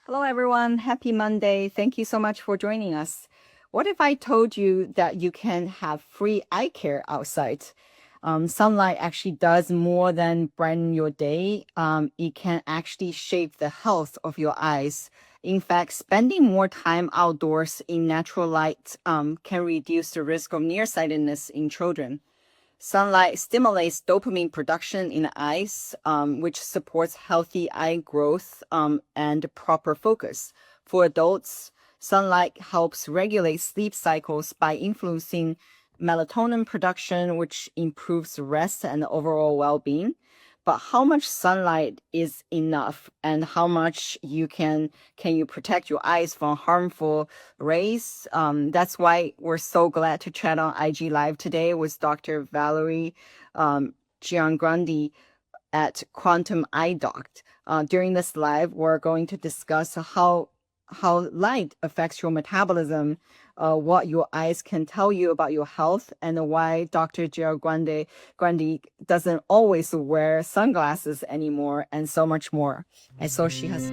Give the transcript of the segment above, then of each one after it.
Hello, everyone. Happy Monday. Thank you so much for joining us. What if I told you that you can have free eye care outside? Sunlight actually does more than brighten your day. It can actually shape the health of your eyes. In fact, spending more time outdoors in natural light can reduce the risk of nearsightedness in children. Sunlight stimulates dopamine production in the eyes, which supports healthy eye growth and proper focus. For adults, sunlight helps regulate sleep cycles by influencing melatonin production, which improves rest and overall well being. But how much sunlight is enough, and how much can you protect your eyes from harmful rays? That's why we're so glad to chat on IG Live today with Dr. Valerie Giangrande at Quantum Eye Doc. During this live, we're going to discuss how light affects your metabolism, what your eyes can tell you about your health, and why Dr. Grande doesn't always wear sunglasses anymore, and so much more. And so she has.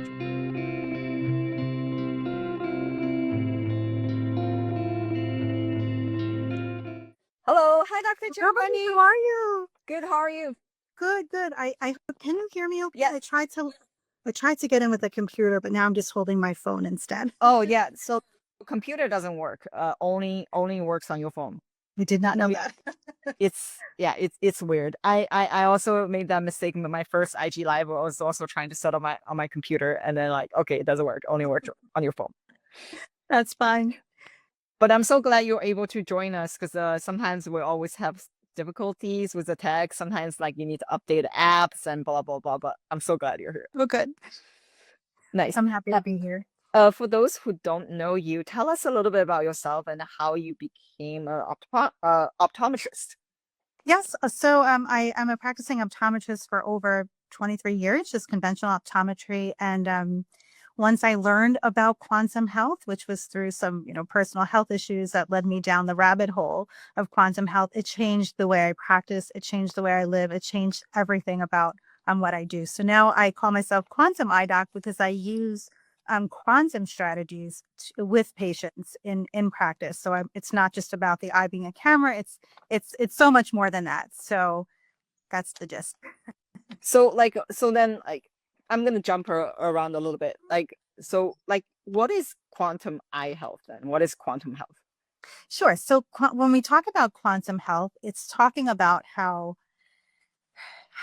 Hello, hi, Dr. Hi, how Giovanni. are you? Good, how are you? Good, good. I can you hear me okay? Yeah. I tried to get in with the computer, but now I'm just holding my phone instead. Oh, yeah. So computer doesn't work. Only works on your phone. I did not know We that. it's weird. I also made that mistake in my first IG live. Where I was also trying to set up on my computer, and then like, okay, it doesn't work. Only works on your phone. That's fine. But I'm so glad you're able to join us because sometimes we always have difficulties with the tech. Sometimes like you need to update apps and blah blah blah. But I'm so glad you're here. Oh, good. Nice. I'm happy to be here. For those who don't know you, tell us a little bit about yourself and how you became an optometrist. Yes. I'm a practicing optometrist for over 23 years, just conventional optometry. And once I learned about quantum health, which was through some, personal health issues that led me down the rabbit hole of quantum health, it changed the way I practice. It changed the way I live. It changed everything about what I do. So now I call myself quantum eye doc because I use quantum strategies with patients in practice. So it's not just about the eye being a camera. It's so much more than that. So that's the gist. So then like I'm gonna jump around a little bit. What is quantum eye health then? What is quantum health? Sure. So when we talk about quantum health, it's talking about how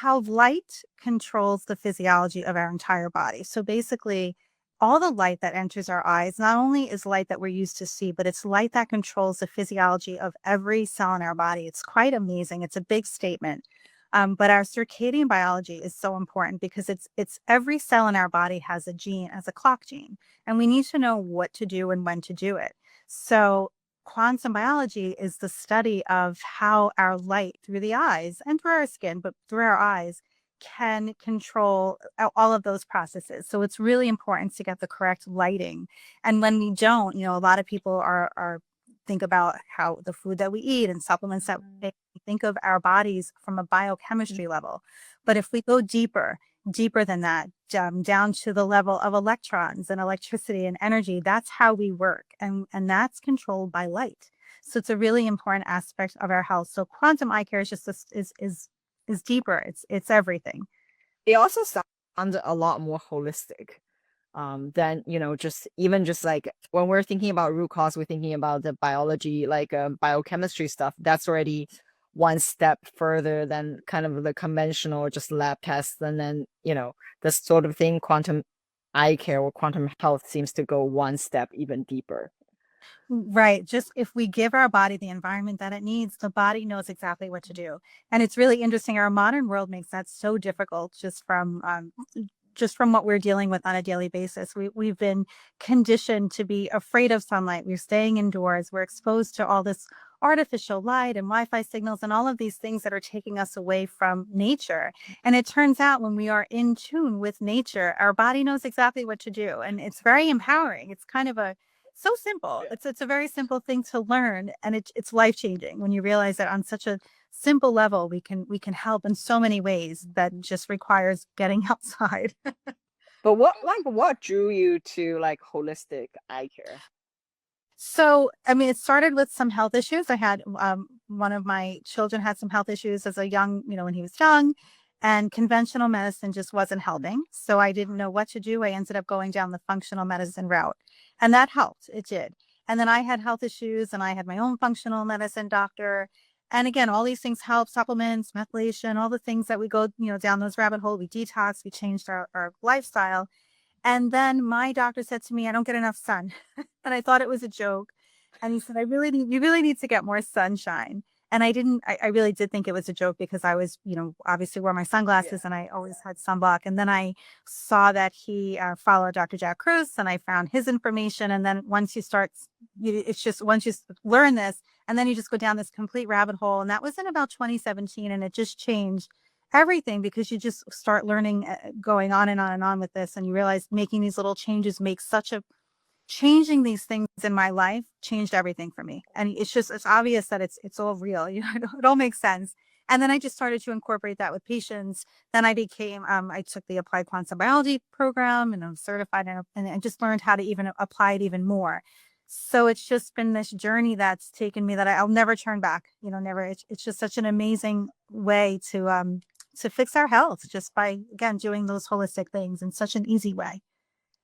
light controls the physiology of our entire body. So basically, all the light that enters our eyes not only is light that we're used to see, but it's light that controls the physiology of every cell in our body. It's quite amazing. It's a big statement. But our circadian biology is so important because it's every cell in our body has a gene, as a clock gene, and we need to know what to do and when to do it. So quantum biology is the study of how our light through the eyes and through our skin, but through our eyes, can control all of those processes. So it's really important to get the correct lighting. And when we don't, a lot of people are think about how the food that we eat and supplements that we take, we think of our bodies from a biochemistry level. But if we go deeper than that, down to the level of electrons and electricity and energy. That's how we work, and that's controlled by light. So it's a really important aspect of our health. So quantum eye care is just is deeper. It's everything. It also sounds a lot more holistic than just like when we're thinking about root cause, we're thinking about the biology, like biochemistry stuff. That's already one step further than kind of the conventional just lab tests. And then this sort of thing, quantum eye care or quantum health seems to go one step even deeper. Right. Just if we give our body the environment that it needs, the body knows exactly what to do. And it's really interesting. Our modern world makes that so difficult just from what we're dealing with on a daily basis. We've been conditioned to be afraid of sunlight. We're staying indoors. We're exposed to all this artificial light and Wi-Fi signals and all of these things that are taking us away from nature. And it turns out when we are in tune with nature, our body knows exactly what to do. And it's very empowering. It's kind of so simple. It's a very simple thing to learn, and it's life changing when you realize that on such a simple level we can help in so many ways that just requires getting outside. But what drew you to like holistic eye care? So, I mean, it started with some health issues. I had one of my children had some health issues as a young, when he was young, and conventional medicine just wasn't helping. So I didn't know what to do. I ended up going down the functional medicine route, and that helped. It did. And then I had health issues, and I had my own functional medicine doctor. And again, all these things help, supplements, methylation, all the things that we go, down those rabbit hole. We detox, we changed our lifestyle. And then my doctor said to me, I don't get enough sun. And I thought it was a joke. And he said, you really need to get more sunshine. And I really did think it was a joke because I was, obviously wore my Yeah. sunglasses and I always had sunblock. And then I saw that he followed Dr. Jack Kruse and I found his information. And then once you start, it's just once you learn this, and then you just go down this complete rabbit hole. And that was in about 2017. And it just changed everything because you just start learning, going on and on and on with this. And you realize making these little changes makes such a changing these things in my life changed everything for me. And it's obvious that it's all real. It all makes sense. And then I just started to incorporate that with patients. Then I took the applied quantum biology program and I'm certified and I just learned how to even apply it even more. So it's just been this journey that's taken me that I'll never turn back, never. It's just such an amazing way to fix our health just by, again, doing those holistic things in such an easy way.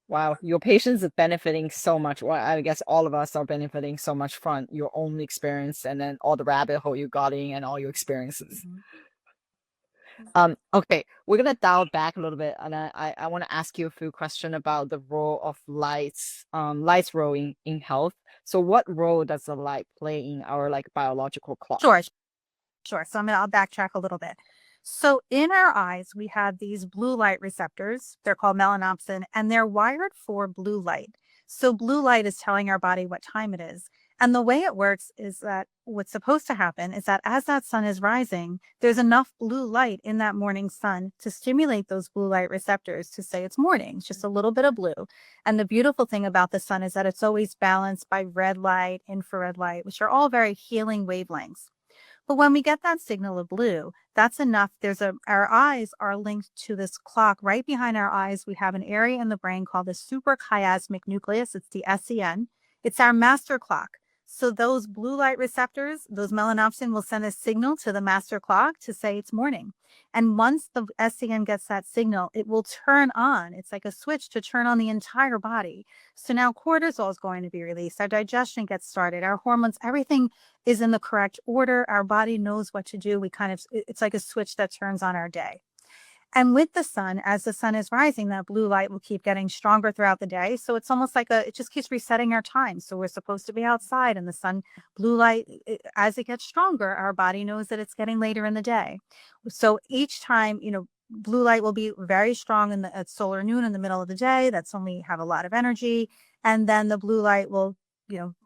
Wow, your patients are benefiting so much. Well, I guess all of us are benefiting so much from your own experience and then all the rabbit hole you got in and all your experiences. Mhm. Okay, we're gonna dial back a little bit, and I want to ask you a few questions about the role of light's role in health. So, what role does the light play in our like biological clock? Sure. Sure. So I'll backtrack a little bit. So in our eyes, we have these blue light receptors. They're called melanopsin, and they're wired for blue light. So blue light is telling our body what time it is. And the way it works is that what's supposed to happen is that as that sun is rising, there's enough blue light in that morning sun to stimulate those blue light receptors to say it's morning. It's just a little bit of blue. And the beautiful thing about the sun is that it's always balanced by red light, infrared light, which are all very healing wavelengths. But when we get that signal of blue, that's enough. Our eyes are linked to this clock right behind our eyes. We have an area in the brain called the suprachiasmatic nucleus. It's the SCN. It's our master clock. So those blue light receptors, those melanopsin will send a signal to the master clock to say it's morning. And once the SCN gets that signal, it will turn on. It's like a switch to turn on the entire body. So now cortisol is going to be released. Our digestion gets started. Our hormones, everything is in the correct order. Our body knows what to do. It's like a switch that turns on our day. And with the sun, as the sun is rising, that blue light will keep getting stronger throughout the day. So it's almost like it just keeps resetting our time. So we're supposed to be outside and the sun, blue light, as it gets stronger, our body knows that it's getting later in the day. So each time, blue light will be very strong at solar noon in the middle of the day. That's when we have a lot of energy. And then the blue light will,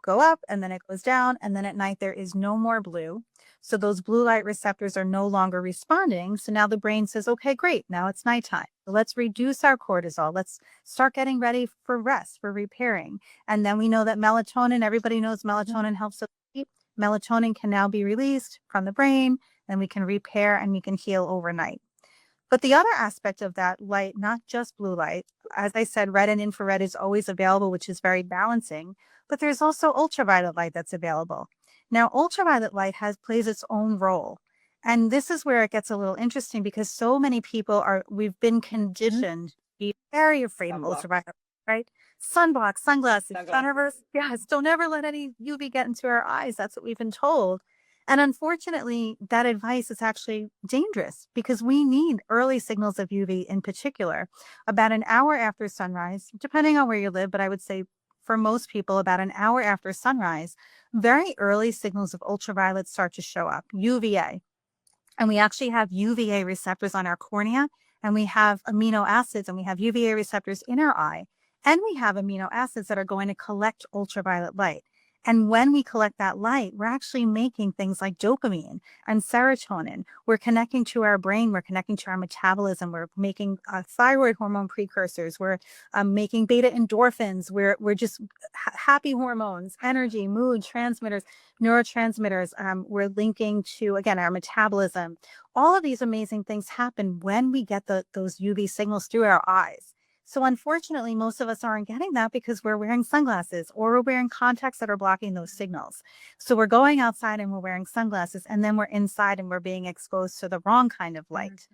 go up and then it goes down. And then at night, there is no more blue. So those blue light receptors are no longer responding. So now the brain says, okay, great. Now it's nighttime. Let's reduce our cortisol. Let's start getting ready for rest, for repairing. And then we know that melatonin, everybody knows melatonin helps us sleep. Melatonin can now be released from the brain and we can repair and we can heal overnight. But the other aspect of that light, not just blue light, as I said, red and infrared is always available, which is very balancing, but there's also ultraviolet light that's available. Now, ultraviolet light plays its own role. And this is where it gets a little interesting because so many we've been conditioned to be very afraid of Sunblock. ultraviolet, right? Sunblock, sunglasses, Sunglasses. yes, don't ever let any UV get into our eyes. That's what we've been told. And unfortunately, that advice is actually dangerous because we need early signals of UV in particular about an hour after sunrise, depending on where you live, but I would say for most people, about an hour after sunrise, very early signals of ultraviolet start to show up, UVA. And we actually have UVA receptors on our cornea, and we have amino acids, and we have UVA receptors in our eye, and we have amino acids that are going to collect ultraviolet light. And when we collect that light, we're actually making things like dopamine and serotonin. We're connecting to our brain. We're connecting to our metabolism. We're making thyroid hormone precursors. We're making beta endorphins. We're just happy hormones, energy, mood transmitters, neurotransmitters. We're linking to, again, our metabolism. All of these amazing things happen when we get those UV signals through our eyes. So unfortunately, most of us aren't getting that because we're wearing sunglasses or we're wearing contacts that are blocking those signals. So we're going outside and we're wearing sunglasses, and then we're inside and we're being exposed to the wrong kind of light.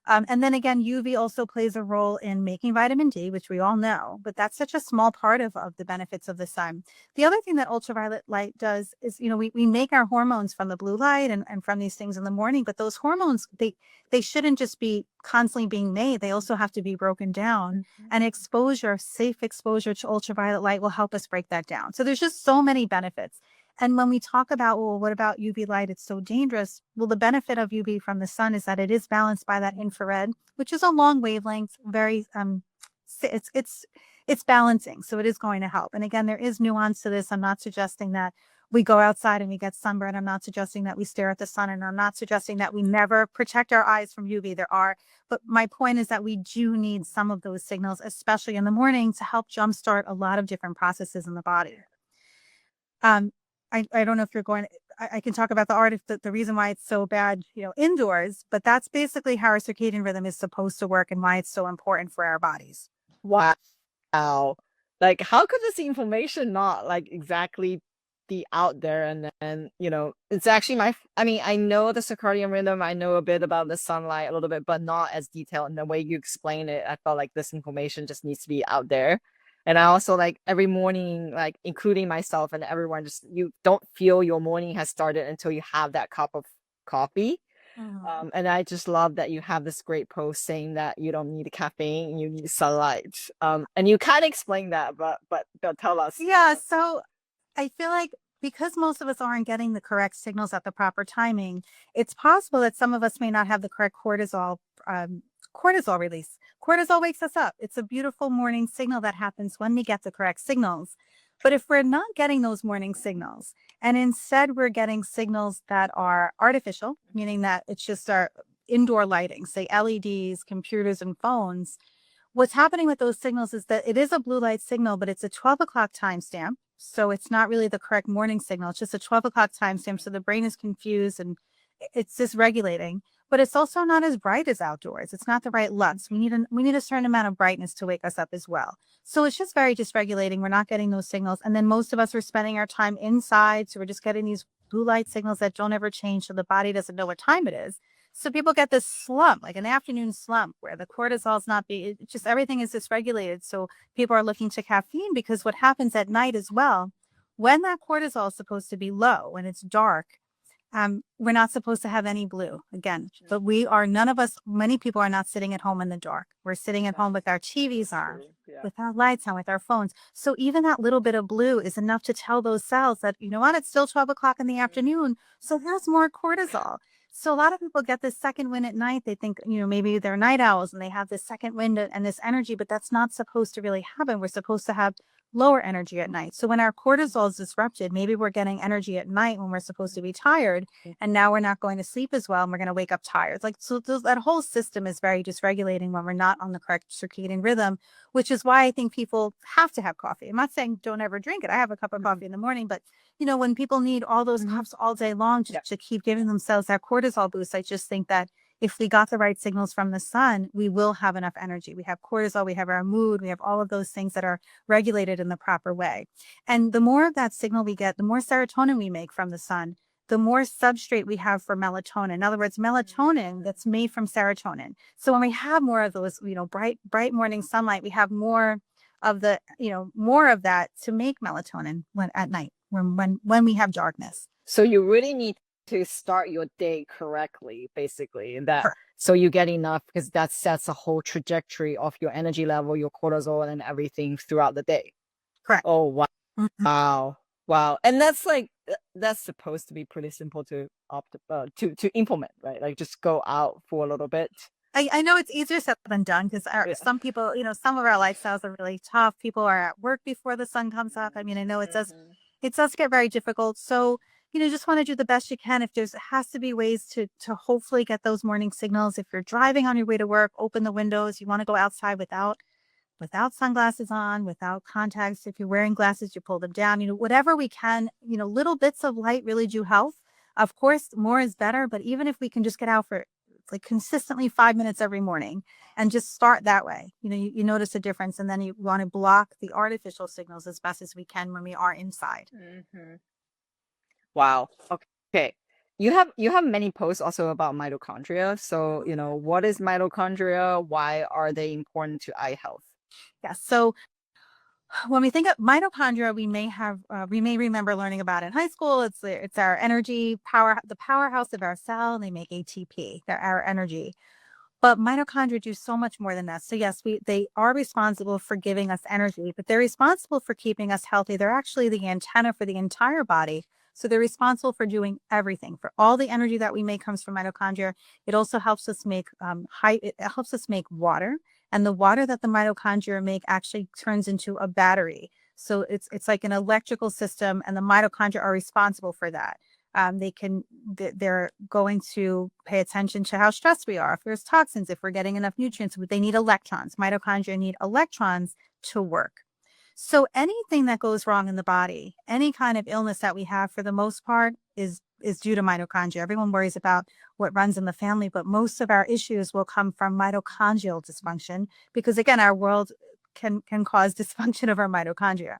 And then again, UV also plays a role in making vitamin D, which we all know, but that's such a small part of the benefits of the sun. The other thing that ultraviolet light does is, we make our hormones from the blue light and from these things in the morning, but those hormones, they shouldn't just be constantly being made. They also have to be broken down. And exposure, safe exposure to ultraviolet light will help us break that down. So there's just so many benefits. And when we talk about, well, what about UV light? It's so dangerous. Well, the benefit of UV from the sun is that it is balanced by that infrared, which is a long wavelength, very it's balancing. So it is going to help. And again, there is nuance to this. I'm not suggesting that we go outside and we get sunburned. I'm not suggesting that we stare at the sun, and I'm not suggesting that we never protect our eyes from UV. There are, but my point is that we do need some of those signals, especially in the morning, to help jumpstart a lot of different processes in the body. Um, I don't know if you're going I can talk about the art of the reason why it's so bad, indoors, but that's basically how our circadian rhythm is supposed to work and why it's so important for our bodies. Wow. Like, how could this information not like exactly be out there? And then, it's actually I mean, I know the circadian rhythm, I know a bit about the sunlight a little bit, but not as detailed in the way you explain it. I felt like this information just needs to be out there. And I also like every morning, like including myself and everyone, just you don't feel your morning has started until you have that cup of coffee. And I just love that you have this great post saying that you don't need caffeine, you need sunlight. And you kind of explain that, but tell us. Yeah, so I feel like because most of us aren't getting the correct signals at the proper timing, it's possible that some of us may not have the correct cortisol release. Cortisol wakes us up. It's a beautiful morning signal that happens when we get the correct signals. But if we're not getting those morning signals, and instead we're getting signals that are artificial, meaning that it's just our indoor lighting, say LEDs, computers, and phones, what's happening with those signals is that it is a blue light signal, but it's a 12 o'clock timestamp. So it's not really the correct morning signal. It's just a 12 o'clock timestamp. So the brain is confused and it's dysregulating, but it's also not as bright as outdoors. It's not the right lux. We need a certain amount of brightness to wake us up as well. So it's just very dysregulating. We're not getting those signals. And then most of us are spending our time inside. So we're just getting these blue light signals that don't ever change. So the body doesn't know what time it is. So people get this slump, like an afternoon slump, where the cortisol's not being, just everything is dysregulated. So people are looking to caffeine because what happens at night as well, when that cortisol is supposed to be low, when it's dark, we're not supposed to have any blue again, but none of us, many people are not sitting at home in the dark. We're sitting at home with our TVs on, with our lights on, with our phones. So even that little bit of blue is enough to tell those cells that, you know what, it's still 12 o'clock in the afternoon. So there's more cortisol. So a lot of people get this second wind at night. They think, maybe they're night owls and they have this second wind and this energy, but that's not supposed to really happen. We're supposed to have lower energy at night. So when our cortisol is disrupted, maybe we're getting energy at night when we're supposed to be tired, and now we're not going to sleep as well and we're going to wake up tired. That whole system is very dysregulating when we're not on the correct circadian rhythm, which is why I think people have to have coffee. I'm not saying don't ever drink it. I have a cup of coffee in the morning, but when people need all those cups all day long to keep giving themselves that cortisol boost, I just think that if we got the right signals from the sun, we will have enough energy. We have cortisol, we have our mood, we have all of those things that are regulated in the proper way. And the more of that signal we get, the more serotonin we make from the sun, the more substrate we have for melatonin. In other words, melatonin that's made from serotonin. So when we have more of those, bright morning sunlight, we have more of more of that to make melatonin at night when we have darkness. So you really need to start your day correctly, basically, and that Correct. so you get enough, because that sets a whole trajectory of your energy level, your cortisol, and everything throughout the day. Correct. Oh wow. Mhm. Wow. And that's like that's supposed to be pretty simple to to implement, right? Like just go out for a little bit. I know it's easier said than done because Yeah. some people, some of our lifestyles are really tough. People are at work before the sun comes up. I mean, I know it does get very difficult. So, just want to do the best you can. If there's has to be ways to hopefully get those morning signals. If you're driving on your way to work, open the windows. You want to go outside without sunglasses on, without contacts. If you're wearing glasses, you pull them down. Whatever we can. Little bits of light really do help. Of course, more is better. But even if we can just get out for like consistently 5 minutes every morning and just start that way. You notice a difference, and then you want to block the artificial signals as best as we can when we are inside. Hmm. Wow. Okay. You have many posts also about mitochondria. So, what is mitochondria? Why are they important to eye health? Yeah. So when we think of mitochondria, we may remember learning about it in high school. It's our energy power, the powerhouse of our cell. And they make ATP. They're our energy. But mitochondria do so much more than that. So yes, they are responsible for giving us energy, but they're responsible for keeping us healthy. They're actually the antenna for the entire body. So they're responsible for doing everything. For all the energy that we make comes from mitochondria. It also helps us make it helps us make water, and the water that the mitochondria make actually turns into a battery. So it's like an electrical system, and the mitochondria are responsible for that. They're going to pay attention to how stressed we are, if there's toxins, if we're getting enough nutrients. They need electrons. Mitochondria need electrons to work. So anything that goes wrong in the body, any kind of illness that we have, for the most part, is due to mitochondria. Everyone worries about what runs in the family, but most of our issues will come from mitochondrial dysfunction, because again, our world can cause dysfunction of our mitochondria.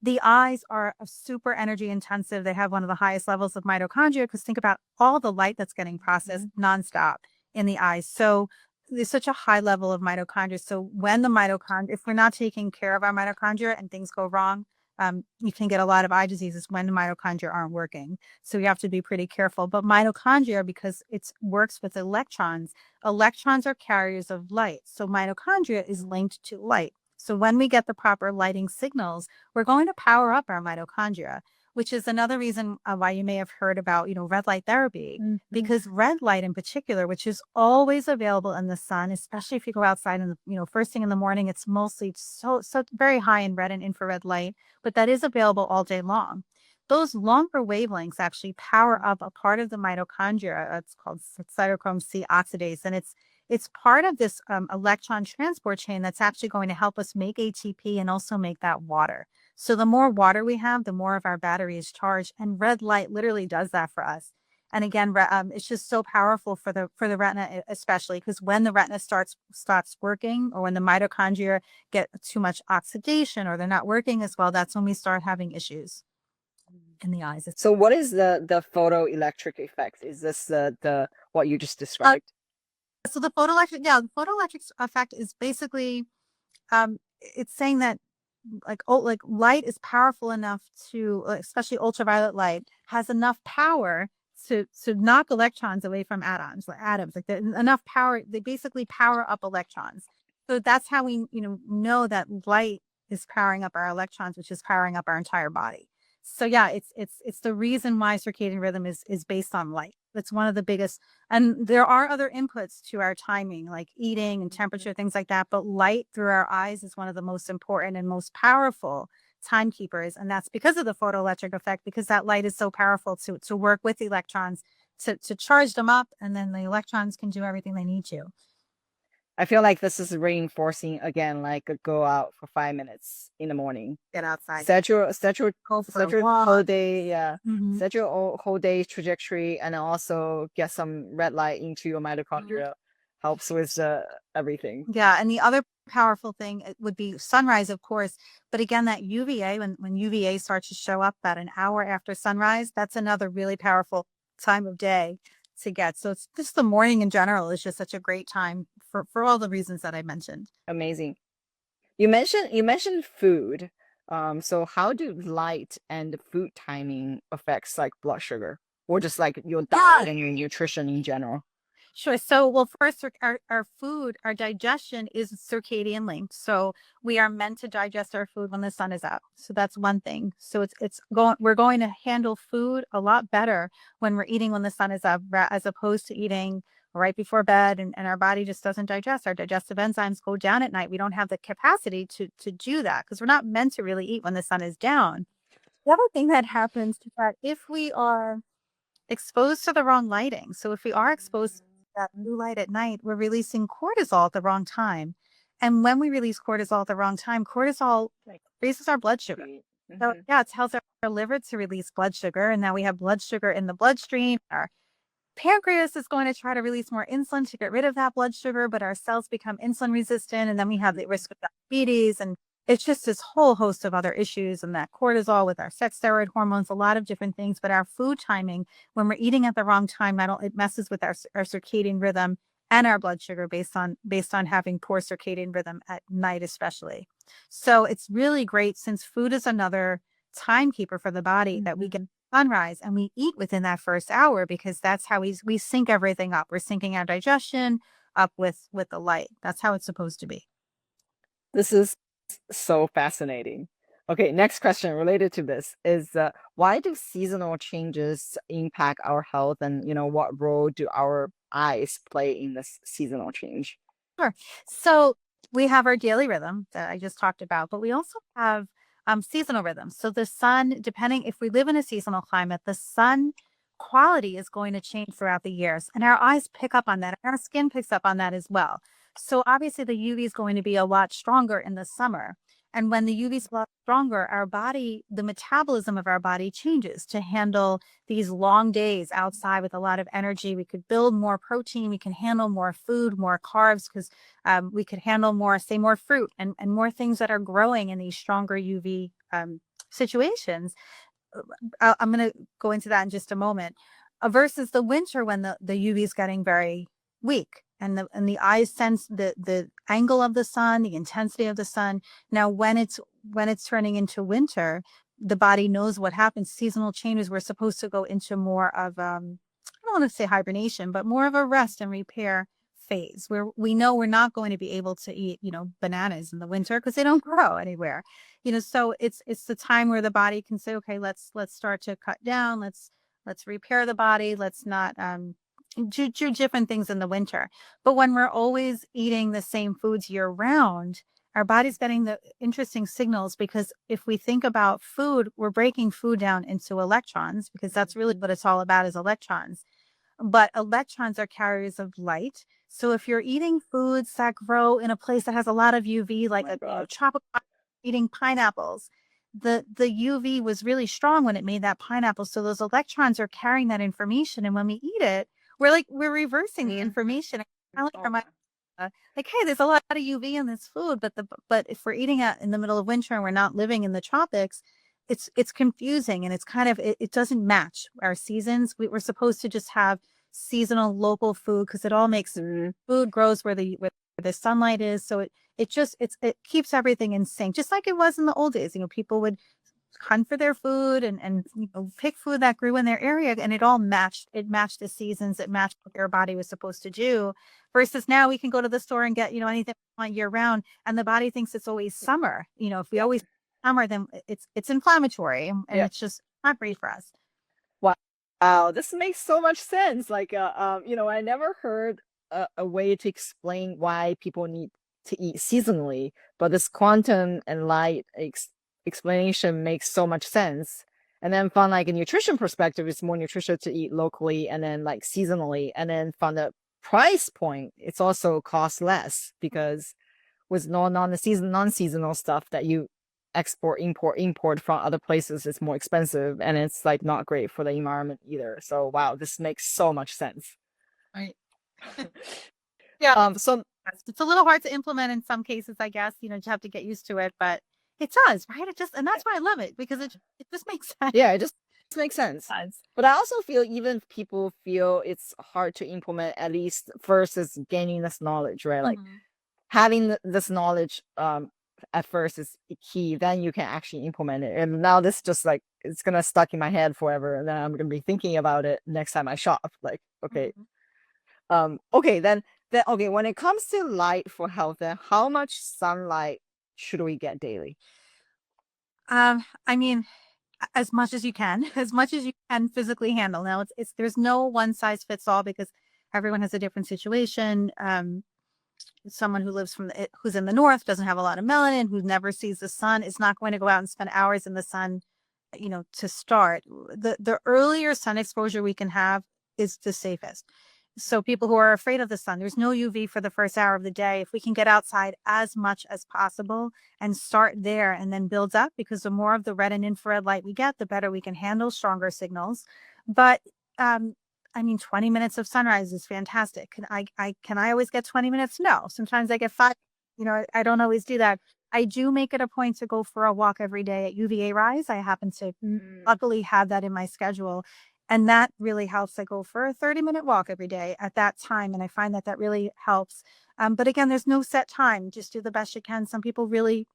The eyes are super energy intensive. They have one of the highest levels of mitochondria, because think about all the light that's getting processed nonstop in the eyes. So there's such a high level of mitochondria. So when if we're not taking care of our mitochondria and things go wrong, you can get a lot of eye diseases when the mitochondria aren't working. So you have to be pretty careful. But mitochondria, because it works with electrons, electrons are carriers of light. So mitochondria is linked to light. So when we get the proper lighting signals, we're going to power up our mitochondria, which is another reason why you may have heard about, red light therapy, because red light in particular, which is always available in the sun, especially if you go outside in the, first thing in the morning, it's mostly so very high in red and infrared light, but that is available all day long. Those longer wavelengths actually power up a part of the mitochondria. It's called cytochrome C oxidase, and it's part of this electron transport chain that's actually going to help us make ATP and also make that water. So the more water we have, the more of our battery is charged, and red light literally does that for us. And again, it's just so powerful for the retina, especially because when the retina stops working, or when the mitochondria get too much oxidation, or they're not working as well, that's when we start having issues in the eyes. So what is the photoelectric effect? Is this the what you just Uh, described? so the photoelectric effect is basically, it's saying that like light is powerful enough to, especially ultraviolet light, has enough power to knock electrons away from atoms, like enough power. They basically power up electrons. So that's how we know that light is powering up our electrons, which is powering up our entire body. So yeah, it's the reason why circadian rhythm is based on light. That's one of the biggest. And there are other inputs to our timing, like eating and temperature, things like that. But light through our eyes is one of the most important and most powerful timekeepers. And that's because of the photoelectric effect, because that light is so powerful to work with the electrons to charge them up. And then the electrons can do everything they need to. I feel like this is reinforcing again, like go out for 5 minutes in the morning. Get outside, go for set a your walk. whole day, yeah. Mhm. Set your whole day trajectory, and also get some red light into your mitochondria. Helps with everything. Yeah, and the other powerful thing would be sunrise, of course. But again, that UVA, when UVA starts to show up about an hour after sunrise, that's another really powerful time of day to get. So it's just the morning in general is just such a great time for all the reasons that I mentioned. Amazing. You mentioned food. So how do light and food timing affects like blood sugar, or just like your Yeah, diet and your nutrition in general? sure. So, well, first, our food, our digestion is circadian linked. So we are meant to digest our food when the sun is out. So that's one thing. So we're going to handle food a lot better when we're eating when the sun is up, as opposed to eating right before bed, and our body just doesn't digest. Our digestive enzymes go down at night. We don't have the capacity to do that, because we're not meant to really eat when the sun is down. The other thing that happens is that if we are exposed to the wrong lighting. So if we are exposed to that blue light at night, we're releasing cortisol at the wrong time. And when we release cortisol at the wrong time, cortisol Like raises our blood sugar. So mhm. yeah, it tells our liver to release blood sugar. And now we have blood sugar in the bloodstream. pancreas is going to try to release more insulin to get rid of that blood sugar, but our cells become insulin resistant. And then we have the risk of diabetes. And it's just this whole host of other issues, and that cortisol with our sex steroid hormones, a lot of different things. But our food timing, when we're eating at the wrong time, it messes with our circadian rhythm and our blood sugar based on having poor circadian rhythm at night, especially. So it's really great, since food is another timekeeper for the body, that we get sunrise and we eat within that first hour, because that's how we sync everything up. We're syncing our digestion up with the light. That's how it's supposed to be. This is so fascinating. Okay, next question related to this is why do seasonal changes impact our health, and what role do our eyes play in this seasonal change? Sure. So we have our daily rhythm that I just talked about, but we also have seasonal rhythms. So the sun, depending if we live in a seasonal climate, the sun quality is going to change throughout the years, and our eyes pick up on that. And our skin picks up on that as well. So obviously the UV is going to be a lot stronger in the summer. And when the UV is a lot stronger, our body, the metabolism of our body changes to handle these long days outside with a lot of energy. We could build more protein. We can handle more food, more carbs, because we could handle more, say, more fruit and more things that are growing in these stronger UV situations. I'm going to go into that in just a moment. Versus the winter, when the UV is getting very weak, and the eyes sense the angle of the sun, the intensity of the sun. Now, when it's turning into winter, the body knows what happens. Seasonal changes. We're supposed to go into more of I don't want to say hibernation, but more of a rest and repair phase, where we know we're not going to be able to eat, bananas in the winter because they don't grow anywhere. So it's the time where the body can say, okay, let's start to cut down. Let's repair the body. Let's not do different things in the winter. But when we're always eating the same foods year round, our body's getting the interesting signals, because if we think about food, we're breaking food down into electrons, because that's really what it's all about, is electrons. But electrons are carriers of light. So if you're eating foods that grow in a place that has a lot of UV, like tropical, eating pineapples, the UV was really strong when it made that pineapple. So those electrons are carrying that information, and when we eat it, we're reversing the information. Like, hey, there's a lot of UV in this food, but if we're eating it in the middle of winter and we're not living in the tropics, it's confusing, and it's kind of it doesn't match our seasons. We're supposed to just have seasonal local food, because it all makes food grows where the sunlight is. So it keeps everything in sync, just like it was in the old days. People would hunt for their food and pick food that grew in their area, and it matched the seasons, it matched what their body was supposed to do. Versus now we can go to the store and get anything we want year round, and the body thinks it's always summer. If we always summer, then it's inflammatory, and Yeah. it's just not great for us. Wow, this makes so much sense. Like, I never heard a way to explain why people need to eat seasonally, but this quantum and light explanation makes so much sense. And then from like a nutrition perspective, it's more nutritious to eat locally and then like seasonally. And then from the price point, it's also cost less, because with non-seasonal stuff that you import from other places, it's more expensive, and it's like not great for the environment either. So wow, this makes so much sense. Right. Yeah. So It's a little hard to implement in some cases, I guess. You have to get used to it, but it does, right? And that's why I love it, because it just makes sense. yeah, it just makes sense. But I also feel, even if people feel it's hard to implement, at least first is gaining this knowledge, right? Like having this knowledge at first is key, then you can actually implement it. And now this just like it's gonna stuck in my head forever, and then I'm gonna be thinking about it next time I shop. Like, okay. Okay, then okay, when it comes to light for health, then how much sunlight should we get daily? I mean, as much as you can, as much as you can physically handle. Now, there's no one size fits all, because everyone has a different situation. Someone who lives who's in the north doesn't have a lot of melanin, who never sees the sun, is not going to go out and spend hours in the sun, to start. The earlier sun exposure we can have is the safest. So people who are afraid of the sun, there's no UV for the first hour of the day. If we can get outside as much as possible and start there and then build up, because the more of the red and infrared light we get, the better we can handle stronger signals. But I mean, 20 minutes of sunrise is fantastic. Can I always get 20 minutes? No. Sometimes I get 5. I don't always do that. I do make it a point to go for a walk every day at UVA rise. I happen to luckily have that in my schedule. And that really helps. I go for a 30-minute walk every day at that time. And I find that that really helps. But again, there's no set time. Just do the best you can. Some people really,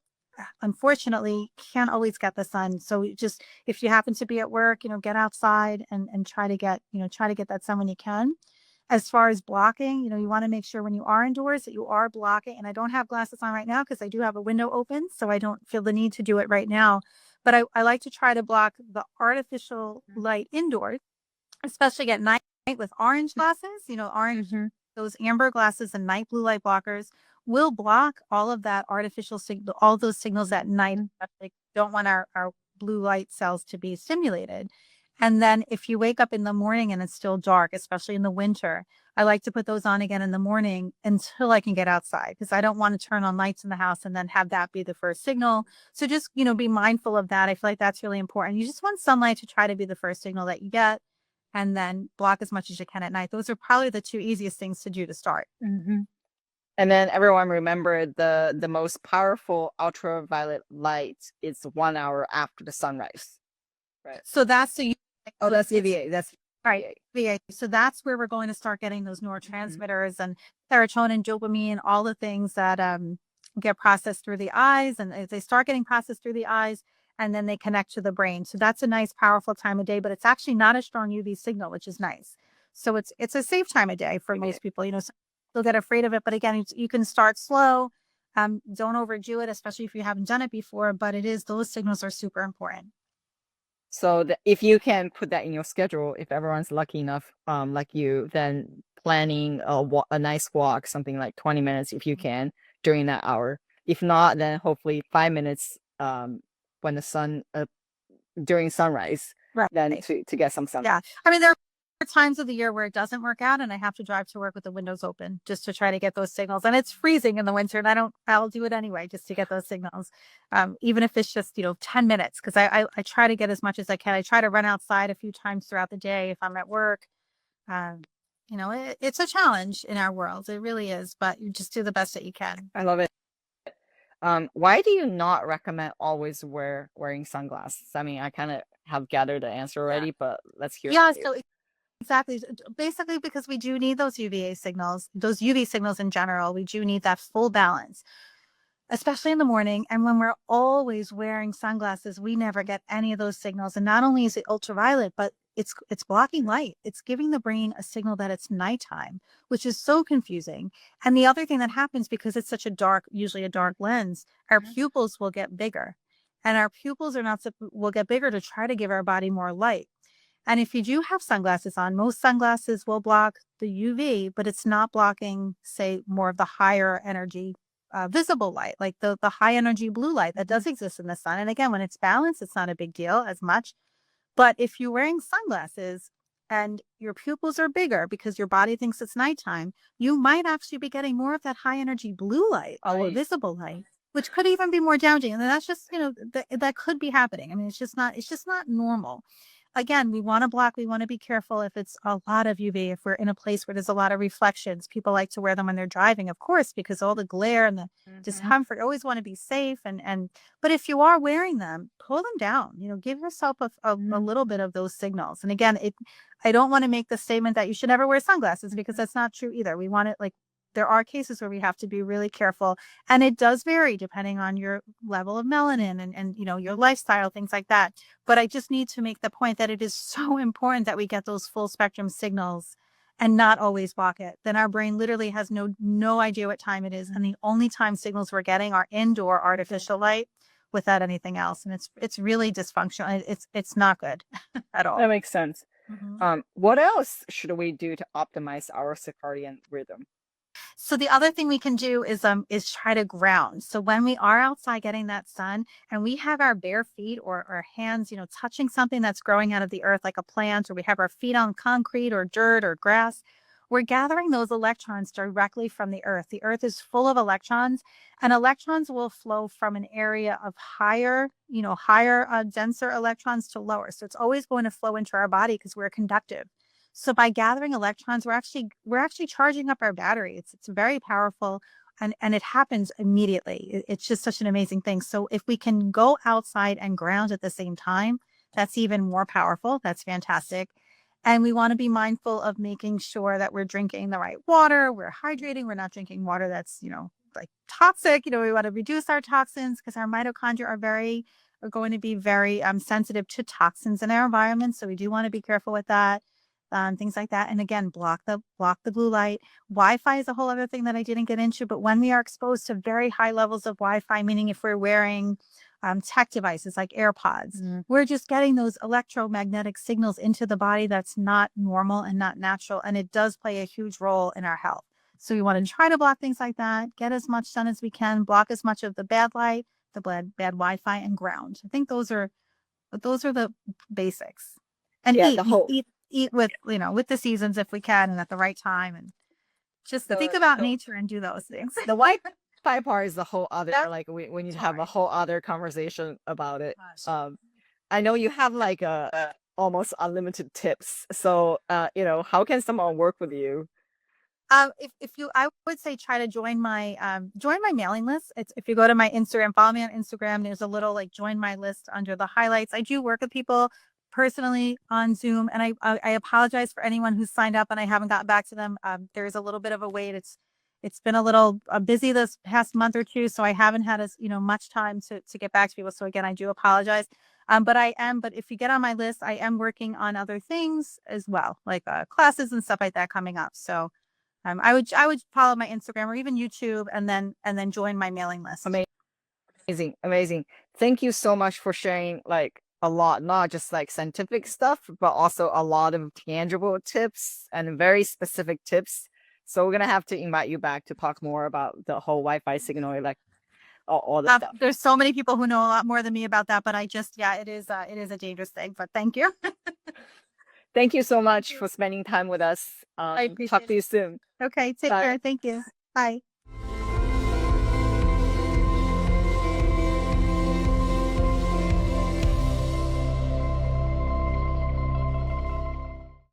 unfortunately, can't always get the sun. So just, if you happen to be at work, get outside and try to get that sun when you can. As far as blocking, you want to make sure when you are indoors that you are blocking. And I don't have glasses on right now because I do have a window open, so I don't feel the need to do it right now. But I like to try to block the artificial light indoors, especially at night with orange glasses. Orange, those amber glasses and night blue light blockers will block all of that artificial signal, all those signals at night. Like, don't want our blue light cells to be stimulated. And then if you wake up in the morning and it's still dark, especially in the winter, I like to put those on again in the morning until I can get outside, because I don't want to turn on lights in the house and then have that be the first signal. So just, be mindful of that. I feel like that's really important. You just want sunlight to try to be the first signal that you get, and then block as much as you can at night. Those are probably the two easiest things to do to start. And then everyone remember the most powerful ultraviolet light is 1 hour after the sunrise. Right. So that's the Oh, that's UVA. That's right. UVA. So that's where we're going to start getting those neurotransmitters and serotonin, dopamine, all the things that get processed through the eyes. And as they start getting processed through the eyes, and then they connect to the brain. So that's a nice, powerful time of day, but it's actually not a strong UV signal, which is nice. So it's a safe time of day for most people. Some they'll get afraid of it, but again, you can start slow. Don't overdo it, especially if you haven't done it before. But those signals are super important. So if you can put that in your schedule, if everyone's lucky enough, like you, then planning a nice walk, something like 20 minutes if you can during that hour. If not, then hopefully 5 minutes when the sun during sunrise, right, then to get some sun. Yeah, I mean, there are times of the year where it doesn't work out, and I have to drive to work with the windows open just to try to get those signals. And it's freezing in the winter, and I'll do it anyway just to get those signals, even if it's just 10 minutes, because I try to get as much as I can. I try to run outside a few times throughout the day if I'm at work. It's a challenge in our world. It really is, but you just do the best that you can. I love it. Why do you not recommend always wearing sunglasses? I mean, I kind of have gathered the answer already, but let's hear. Yeah, so exactly. Basically, because we do need those UVA signals, those UV signals in general. We do need that full balance, especially in the morning. And when we're always wearing sunglasses, we never get any of those signals. And not only is it ultraviolet, but it's blocking light. It's giving the brain a signal that it's nighttime, which is so confusing. And the other thing that happens, because it's such usually a dark lens, our pupils will get bigger. And our pupils will get bigger to try to give our body more light. And if you do have sunglasses on, most sunglasses will block the UV, but it's not blocking, say, more of the higher energy visible light, like the high energy blue light that does exist in the sun. And again, when it's balanced, it's not a big deal as much. But if you're wearing sunglasses and your pupils are bigger because your body thinks it's nighttime, you might actually be getting more of that high energy blue light or visible light, which could even be more damaging. And that's just, that could be happening. I mean, it's just not normal. Again, we want to block, we want to be careful if it's a lot of UV, if we're in a place where there's a lot of reflections. People like to wear them when they're driving, of course, because all the glare and the discomfort. Always want to be safe. But if you are wearing them, pull them down, give yourself a little bit of those signals. And again, I don't want to make the statement that you should never wear sunglasses, because that's not true either. We want it, like, there are cases where we have to be really careful, and it does vary depending on your level of melanin and your lifestyle, things like that. But I just need to make the point that it is so important that we get those full spectrum signals and not always block it. Then our brain literally has no idea what time it is, and the only time signals we're getting are indoor artificial light without anything else, and it's really dysfunctional. It's not good at all. That makes sense. What else should we do to optimize our circadian rhythm? So the other thing we can do is try to ground. So when we are outside getting that sun and we have our bare feet or our hands, touching something that's growing out of the earth, like a plant, or we have our feet on concrete or dirt or grass, we're gathering those electrons directly from the earth. The earth is full of electrons, and electrons will flow from an area of higher, denser electrons to lower. So it's always going to flow into our body because we're conductive. So by gathering electrons, we're actually charging up our battery. It's very powerful, and it happens immediately. It's just such an amazing thing. So if we can go outside and ground at the same time, that's even more powerful. That's fantastic. And we want to be mindful of making sure that we're drinking the right water, we're hydrating, we're not drinking water that's, like toxic. We want to reduce our toxins because our mitochondria are going to be very sensitive to toxins in our environment. So we do want to be careful with that. Things like that. And again, block the blue light. Wi-Fi is a whole other thing that I didn't get into, but when we are exposed to very high levels of Wi-Fi, meaning if we're wearing tech devices like AirPods, we're just getting those electromagnetic signals into the body that's not normal and not natural. And it does play a huge role in our health. So we want to try to block things like that, get as much done as we can, block as much of the bad light, the bad Wi-Fi, and ground. I think those are the basics. And Yeah, eat, the whole eat with, with the seasons if we can and at the right time, and just think about nature and do those things. the Wi-Fi part is the whole other, That's like we need to have a sorry. whole other conversation about it. Gosh. I know you have like a almost unlimited tips. So, how can someone work with you? I would say try to join my mailing list. It's if you go to my Instagram, follow me on Instagram. There's a little like join my list under the highlights. I do work with people personally on Zoom, and I apologize for anyone who's signed up and I haven't gotten back to them. There's a little bit of a wait. It's been a little busy this past month or two, so I haven't had as much time to get back to people. So again, I do apologize. But if you get on my list, I am working on other things as well, like classes and stuff like that coming up. So I would follow my Instagram or even YouTube, and then join my mailing list. Amazing, amazing. Thank you so much for sharing like a lot, not just like scientific stuff, but also a lot of tangible tips and very specific tips. So we're gonna have to invite you back to talk more about the whole Wi-Fi signal, like all the stuff. There's so many people who know a lot more than me about that, but yeah, it is a dangerous thing. But thank you. Thank you so much for spending time with us. I Talk appreciate to you it. soon. Okay, take Bye. care. Thank you. Bye.